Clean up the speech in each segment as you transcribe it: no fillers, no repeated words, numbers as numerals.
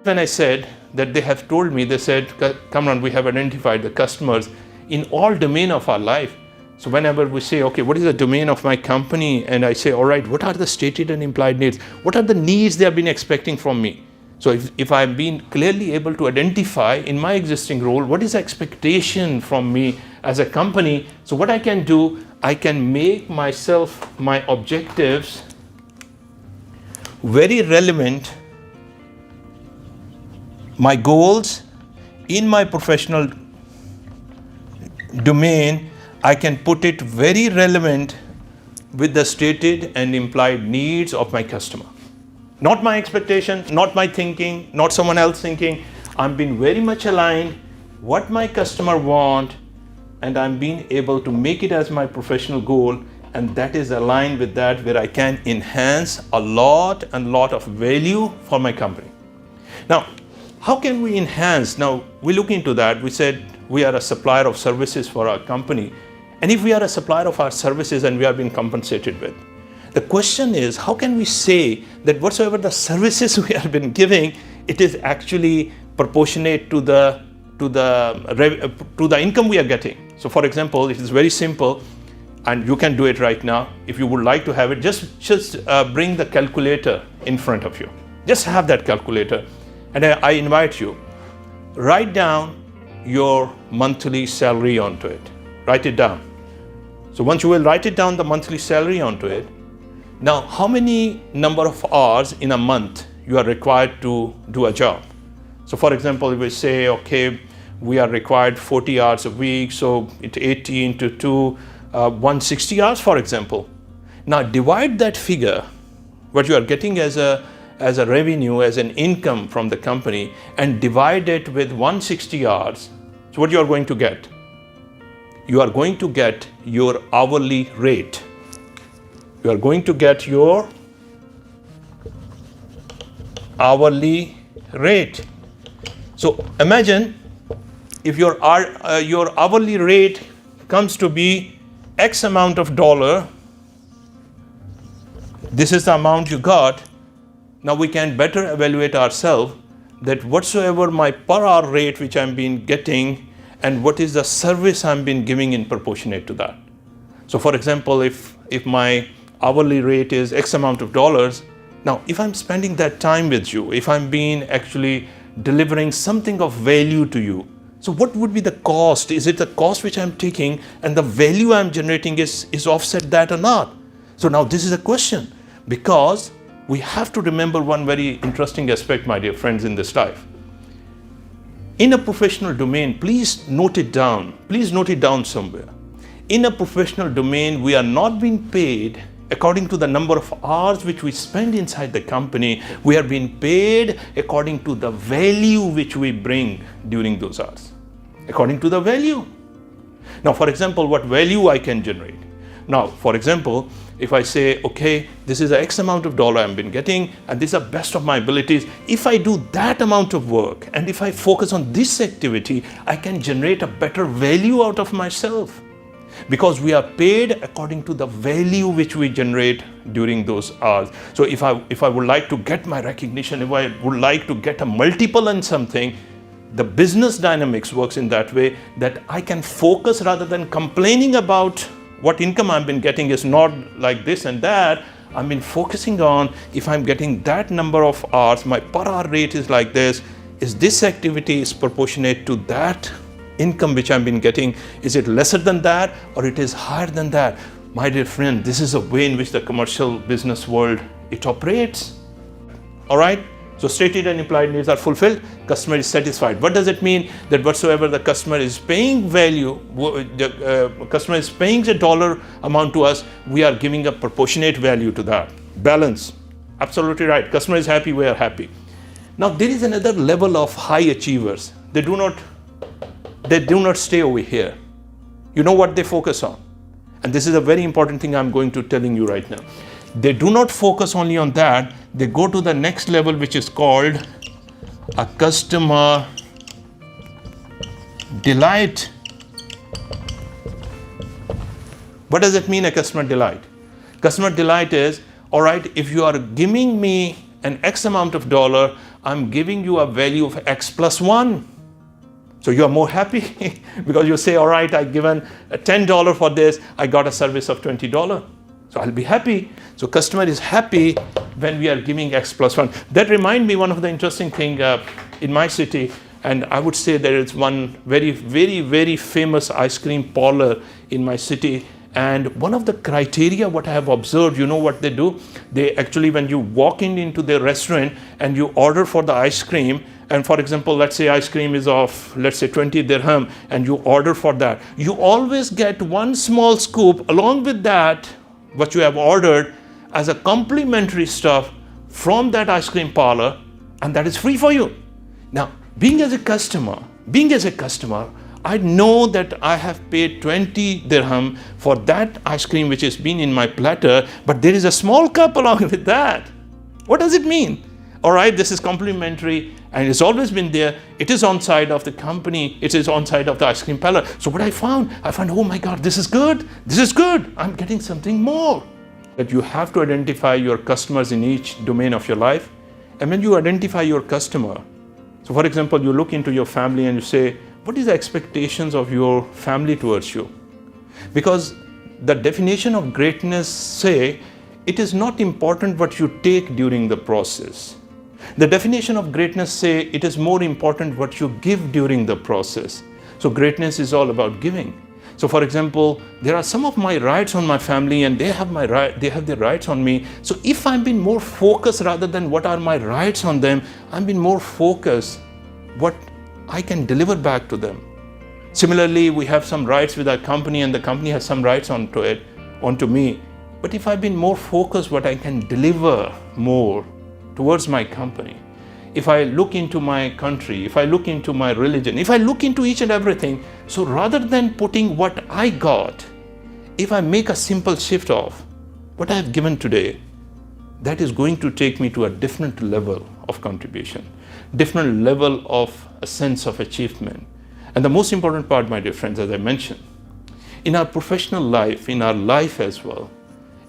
When I said that they have told me, they said, Kamran, we have identified the customers in all domain of our life. So whenever we say, okay, what is the domain of my company? And I say, all right, what are the stated and implied needs? What are the needs they have been expecting from me? So if I've been clearly able to identify in my existing role, what is the expectation from me as a company? So what I can do, I can make myself, my objectives very relevant, my goals in my professional domain, I can put it very relevant with the stated and implied needs of my customer. Not my expectation, not my thinking, not someone else thinking. I'm being very much aligned what my customer want, and I'm being able to make it as my professional goal, and that is aligned with that where I can enhance a lot of value for my company. Now, how can we enhance? Now, we look into that. We said we are a supplier of services for our company. And if we are a supplier of our services and we are being compensated with, the question is, how can we say that whatsoever the services we have been giving, it is actually proportionate to the income we are getting? So for example, it is very simple, and you can do it right now. If you would like to have it, just bring the calculator in front of you. Just have that calculator. And I invite you, write down your monthly salary onto it. Write it down. So once you will write it down, the monthly salary onto it, now how many number of hours in a month you are required to do a job? So for example, if we say, okay, we are required 40 hours a week, so it's 80 into 2, 160 hours, for example. Now divide that figure, what you are getting as a revenue, as an income from the company, and divide it with 160 hours. So what you are going to get? You are going to get your hourly rate. You are going to get your hourly rate. So imagine if your hourly rate comes to be X amount of dollar, this is the amount you got. Now we can better evaluate ourselves that whatsoever my per hour rate which I'm been getting, and what is the service I'm been giving in proportionate to that. So for example, if my hourly rate is X amount of dollars, now if I'm spending that time with you, if I'm being actually delivering something of value to you, so what would be the cost? Is it the cost which I'm taking and the value I'm generating is offset that or not? So now this is a question, because we have to remember one very interesting aspect, my dear friends, in this life. In a professional domain, please note it down. Please note it down somewhere. In a professional domain, we are not being paid according to the number of hours which we spend inside the company. We are being paid according to the value which we bring during those hours. According to the value. Now, for example, what value I can generate? Now, for example, if I say, okay, this is X amount of dollar I've been getting, and these are best of my abilities. If I do that amount of work, and if I focus on this activity, I can generate a better value out of myself. Because we are paid according to the value which we generate during those hours. So if I would like to get my recognition, if I would like to get a multiple on something, the business dynamics works in that way that I can focus rather than complaining about what income I've been getting is not like this and that. I've been focusing on, if I'm getting that number of hours, my per hour rate is like this. Is this activity is proportionate to that income which I've been getting? Is it lesser than that or it is higher than that? My dear friend, this is a way in which the commercial business world, it operates. All right? So stated and implied needs are fulfilled, customer is satisfied. What does it mean? That whatsoever the customer is paying value, the customer is paying a dollar amount to us, we are giving a proportionate value to that. Balance. Absolutely right. Customer is happy, we are happy. Now there is another level of high achievers. They do not stay over here. You know what they focus on? And this is a very important thing I'm going to telling you right now. They do not focus only on that. They go to the next level, which is called a customer delight. What does it mean, a customer delight? Customer delight is, all right, if you are giving me an X amount of dollar, I'm giving you a value of X plus 1. So you are more happy because you say, all right, I given $10 for this, I got a service of $20. So I'll be happy. So customer is happy when we are giving X plus 1. That remind me one of the interesting thing in my city, and I would say there is one very, very, very famous ice cream parlor in my city. And one of the criteria what I have observed, you know what they do? They actually, when you walk into their restaurant and you order for the ice cream, and for example, let's say ice cream is of, let's say 20 dirham, and you order for that, you always get one small scoop along with that, what you have ordered as a complimentary stuff from that ice cream parlor, and that is free for you. Now, being as a customer, I know that I have paid 20 dirham for that ice cream which has been in my platter, but there is a small cup along with that. What does it mean? All right, this is complimentary and it's always been there. It is on side of the company. It is on side of the ice cream parlor. So what I found, oh my God, this is good. I'm getting something more. That you have to identify your customers in each domain of your life. And when you identify your customer, so for example, you look into your family and you say, what is the expectations of your family towards you? Because the definition of greatness say, it is not important what you take during the process. The definition of greatness say, it is more important what you give during the process. So greatness is all about giving. So for example, there are some of my rights on my family and they have their rights on me. So if I'm being more focused rather than what are my rights on them, I'm being more focused what I can deliver back to them. Similarly, we have some rights with our company and the company has some rights onto me. But if I've been more focused what I can deliver more towards my company, if I look into my country, if I look into my religion, if I look into each and everything, so rather than putting what I got, if I make a simple shift of what I have given today, that is going to take me to a different level of contribution, different level of a sense of achievement. And the most important part, my dear friends, as I mentioned, in our professional life, in our life as well,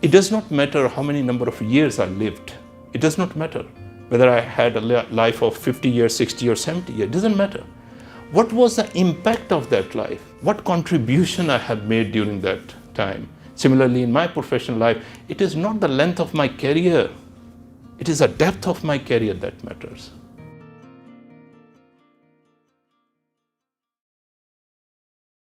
it does not matter how many number of years I lived. It does not matter whether I had a life of 50 years, 60 or 70 years, it doesn't matter. What was the impact of that life? What contribution I have made during that time? Similarly, in my professional life, it is not the length of my career. It is the depth of my career that matters.